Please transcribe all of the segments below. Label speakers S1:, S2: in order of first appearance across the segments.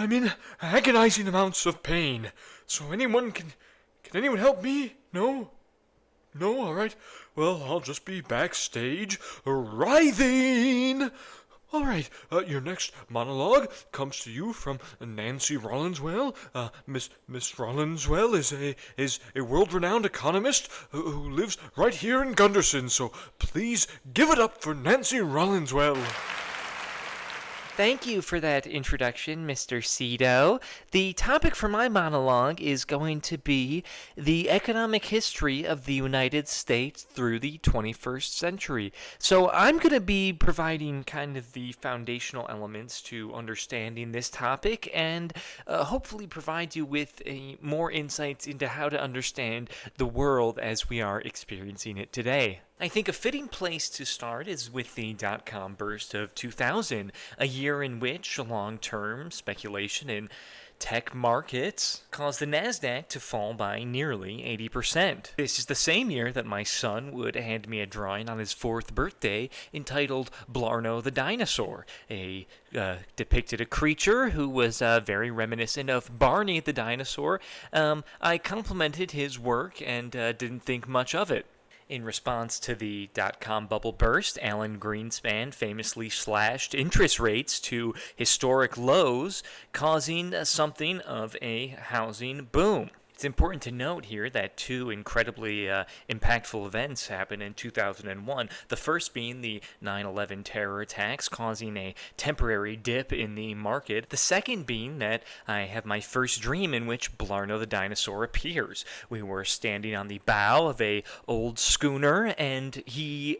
S1: I'm in agonizing amounts of pain. So can anyone help me? No? No? Alright. Well, I'll just be backstage writhing. Alright, your next monologue comes to you from Nancy Rollinswell. Miss Rollinswell is a world-renowned economist who lives right here in Gunderson, so please give it up for Nancy Rollinswell.
S2: Thank you for that introduction, Mr. Cito. The topic for my monologue is going to be the economic history of the United States through the 21st century. So I'm going to be providing kind of the foundational elements to understanding this topic and hopefully provide you with more insights into how to understand the world as we are experiencing it today. I think a fitting place to start is with the dot-com burst of 2000, a year in which long-term speculation in tech markets caused the NASDAQ to fall by nearly 80%. This is the same year that my son would hand me a drawing on his 4th birthday entitled Blarno the Dinosaur. Depicted a creature who was very reminiscent of Barney the dinosaur. I complimented his work and didn't think much of it. In response to the dot-com bubble burst, Alan Greenspan famously slashed interest rates to historic lows, causing something of a housing boom. It's important to note here that two incredibly impactful events happened in 2001. The first being the 9/11 terror attacks, causing a temporary dip in the market. The second being that I have my first dream in which Blarno the Dinosaur appears. We were standing on the bow of a old schooner, and he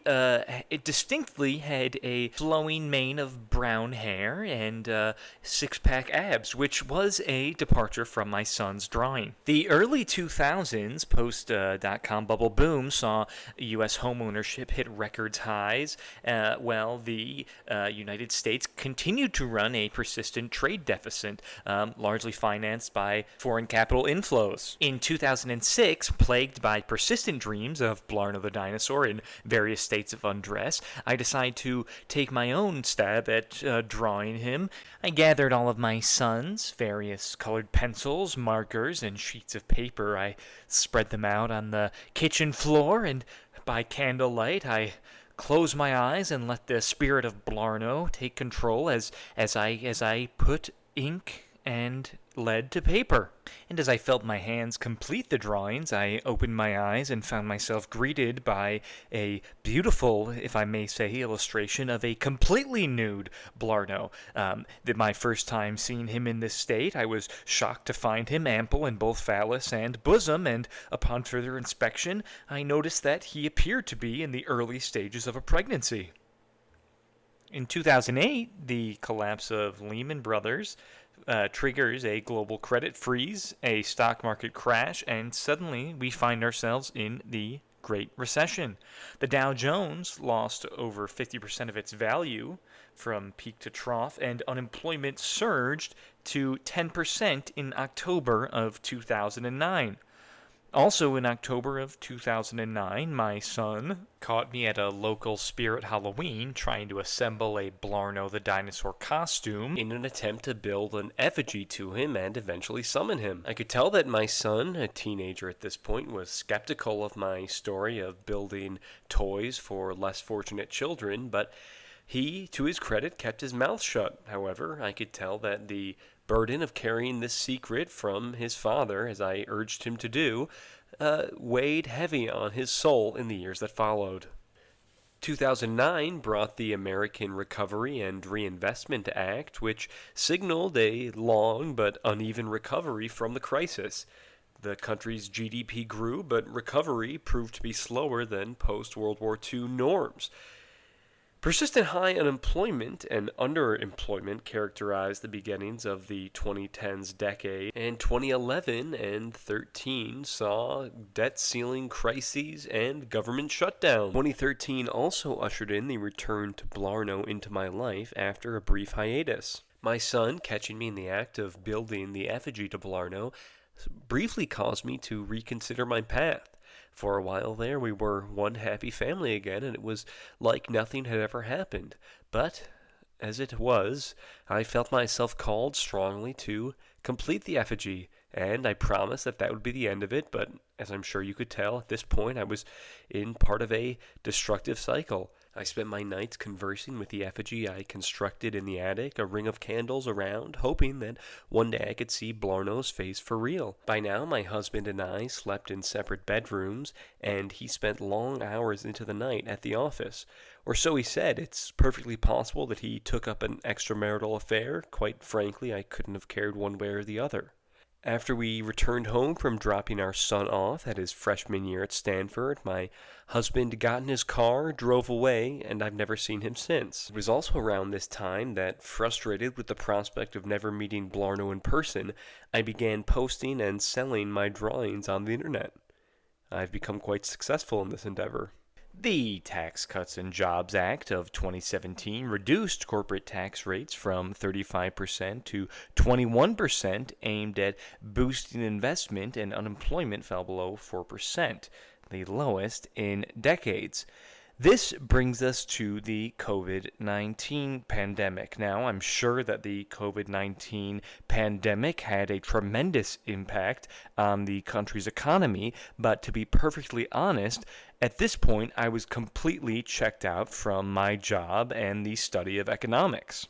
S2: distinctly had a flowing mane of brown hair and six-pack abs, which was a departure from my son's drawing. The early 2000s, post-dot-com bubble boom, saw U.S. home ownership hit records highs, while the United States continued to run a persistent trade deficit, largely financed by foreign capital inflows. In 2006, plagued by persistent dreams of Blarno the Dinosaur in various states of undress, I decided to take my own stab at drawing him. I gathered all of my son's various colored pencils, markers, and sheets of paper. I spread them out on the kitchen floor, and by candlelight I closed my eyes and let the spirit of Blarno take control as I put ink and lead to paper. And as I felt my hands complete the drawings, I opened my eyes and found myself greeted by a beautiful, if I may say, illustration of a completely nude Blarno. My first time seeing him in this state, I was shocked to find him ample in both phallus and bosom, and upon further inspection, I noticed that he appeared to be in the early stages of a pregnancy. In 2008, the collapse of Lehman Brothers triggers a global credit freeze, a stock market crash, and suddenly we find ourselves in the Great Recession. The Dow Jones lost over 50% of its value from peak to trough, and unemployment surged to 10% in October of 2009. Also in October of 2009, my son caught me at a local Spirit Halloween trying to assemble a Blarno the Dinosaur costume in an attempt to build an effigy to him and eventually summon him. I could tell that my son, a teenager at this point, was skeptical of my story of building toys for less fortunate children, but he, to his credit, kept his mouth shut. However, I could tell that the burden of carrying this secret from his father, as I urged him to do, weighed heavy on his soul in the years that followed. 2009 brought the American Recovery and Reinvestment Act, which signaled a long but uneven recovery from the crisis. The country's GDP grew, but recovery proved to be slower than post-World War II norms. Persistent high unemployment and underemployment characterized the beginnings of the 2010s decade, and 2011 and 13 saw debt ceiling crises and government shutdown. 2013 also ushered in the return to Blarno into my life after a brief hiatus. My son, catching me in the act of building the effigy to Blarno, briefly caused me to reconsider my path. For a while there, we were one happy family again, and it was like nothing had ever happened. But
S3: as it was, I felt myself called strongly to complete the effigy, and I promised that that would be the end of it, but as I'm sure you could tell, at this point I was in part of a destructive cycle. I spent my nights conversing with the effigy I constructed in the attic, a ring of candles around, hoping that one day I could see Blarno's face for real. By now, my husband and I slept in separate bedrooms, and he spent long hours into the night at the office. Or so he said. It's perfectly possible that he took up an extramarital affair. Quite frankly, I couldn't have cared one way or the other. After we returned home from dropping our son off at his freshman year at Stanford, my husband got in his car, drove away, and I've never seen him since. It was also around this time that, frustrated with the prospect of never meeting Blarno in person, I began posting and selling my drawings on the internet. I've become quite successful in this endeavor. The Tax Cuts and Jobs Act of 2017 reduced corporate tax rates from 35% to 21%, aimed at boosting investment, and unemployment fell below 4%, the lowest in decades. This brings us to the COVID-19 pandemic. Now, I'm sure that the COVID-19 pandemic had a tremendous impact on the country's economy, but to be perfectly honest, at this point, I was completely checked out from my job and the study of economics.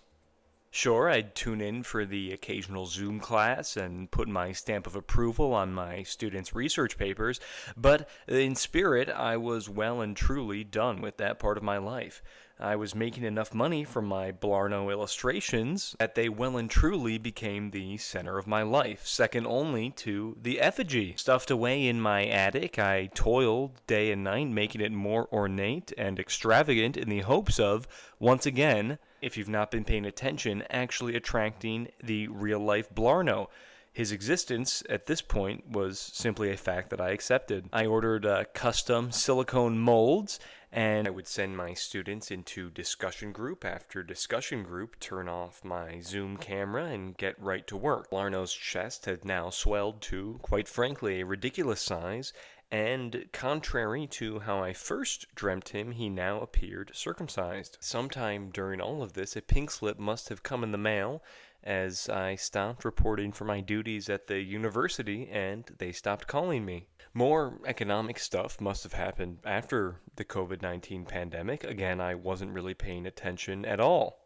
S3: Sure, I'd tune in for the occasional Zoom class and put my stamp of approval on my students' research papers, but in spirit, I was well and truly done with that part of my life. I was making enough money from my Blarno illustrations that they well and truly became the center of my life, second only to the effigy. Stuffed away in my attic, I toiled day and night, making it more ornate and extravagant in the hopes of, once again, if you've not been paying attention, actually attracting the real-life Blarno. His existence at this point was simply a fact that I accepted. I ordered custom silicone molds, and I would send my students into discussion group after discussion group, turn off my Zoom camera, and get right to work. Blarno's chest had now swelled to, quite frankly, a ridiculous size, and contrary to how I first dreamt him, he now appeared circumcised. Sometime during all of this, a pink slip must have come in the mail, as I stopped reporting for my duties at the university, and they stopped calling me. More economic stuff must have happened after the COVID-19 pandemic. Again, I wasn't really paying attention at all.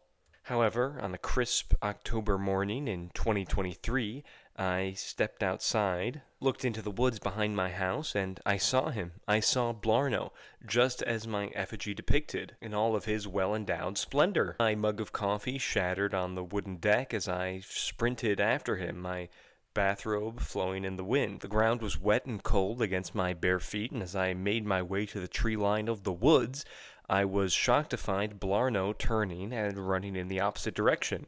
S3: However, on a crisp October morning in 2023, I stepped outside, looked into the woods behind my house, and I saw him. I saw Blarno, just as my effigy depicted, in all of his well-endowed splendor. My mug of coffee shattered on the wooden deck as I sprinted after him, my bathrobe flowing in the wind. The ground was wet and cold against my bare feet, and as I made my way to the tree line of the woods, I was shocked to find Blarno turning and running in the opposite direction.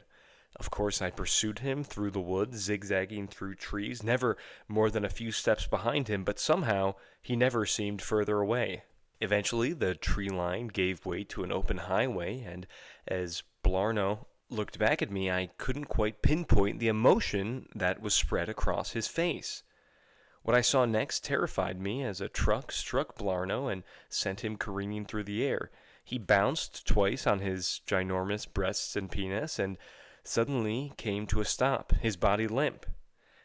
S3: Of course, I pursued him through the woods, zigzagging through trees, never more than a few steps behind him, but somehow he never seemed further away. Eventually, the tree line gave way to an open highway, and as Blarno looked back at me, I couldn't quite pinpoint the emotion that was spread across his face. What I saw next terrified me as a truck struck Blarno and sent him careening through the air. He bounced twice on his ginormous breasts and penis and suddenly came to a stop, his body limp.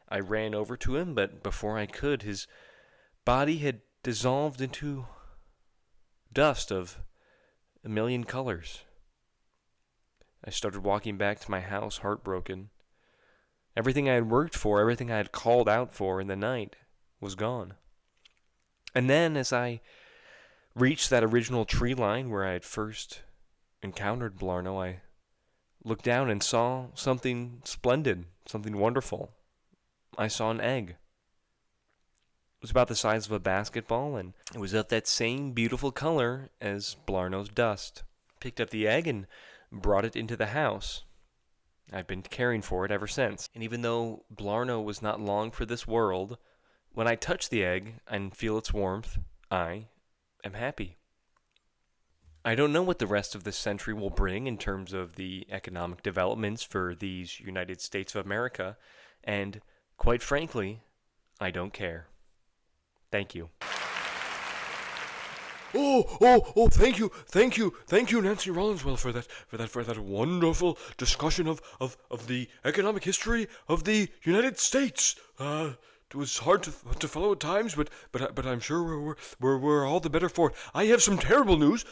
S3: I ran over to him, but before I could, his body had dissolved into dust of a million colors. I started walking back to my house, heartbroken. Everything I had worked for, everything I had called out for in the night, was gone. And then, as I reached that original tree line where I had first encountered Blarno, I looked down and saw something splendid, something wonderful. I saw an egg. It was about the size of a basketball, and it was of that same beautiful color as Blarno's dust. Picked up the egg and brought it into the house. I've been caring for it ever since. And even though Blarno was not long for this world, when I touch the egg and feel its warmth, I am happy. I don't know what the rest of this century will bring in terms of the economic developments for these United States of America, and quite frankly, I don't care. Thank you.
S1: Thank you, Nancy Rollinswell, for that wonderful discussion of the economic history of the United States. It was hard to follow at times, but I'm sure we're all the better for it. I have some terrible news.